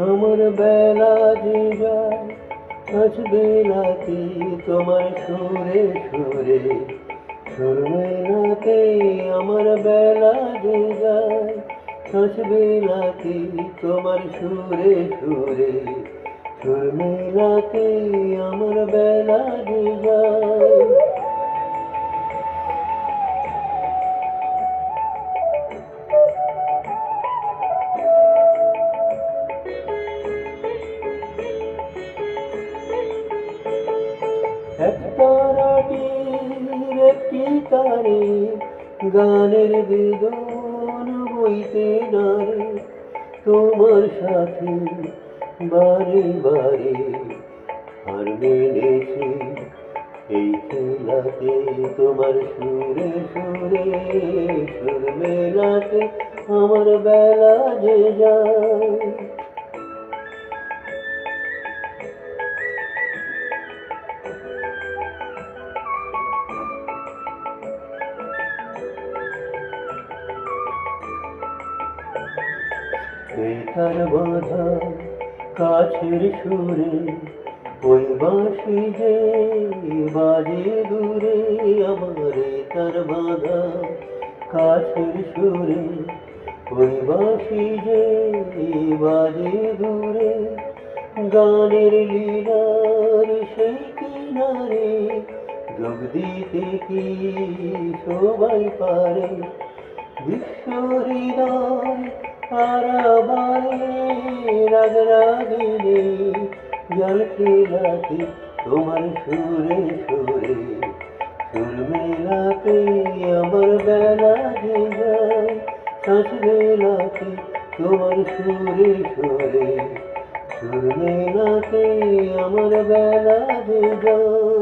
আমার বেলা যে যায় আজ বেলাতে তোমার সুরে সুরে সুর মেলাতে আমার বেলা যে যায় আজ বেলাতে তোমার সুরে সুরে সুর মেলাতে আমার বেলা যে যায়। এক তারাটির একটি তারে গানের বেদন বইতে নারে তোমার সাথে বারে বারে হার মেনেছি এই খেলাতে তোমার সুরে সুরে সুর মেলাতে আমার বেলা যে যায়। বেতার বাঁধা কাছের সুরে ওই বাঁশি যে বাজে দূরে আমার তার বাঁধা কাছের সুরে ওই বাঁশি যে বাজে দূরে গানের লীলার সেই কিনারে যোগ দিতে কি সবাই পারে বিশ্ব হৃদয় পারাবারে রাগ রাগিনী জল খেলাতে তোমার সুরে সুরে সুর মেলাতে আমার বেলা যে যায় শ্বাস মেলাতে তোমার সুরে সুরে সুর মেলাতে আমার বেলা যে যায়।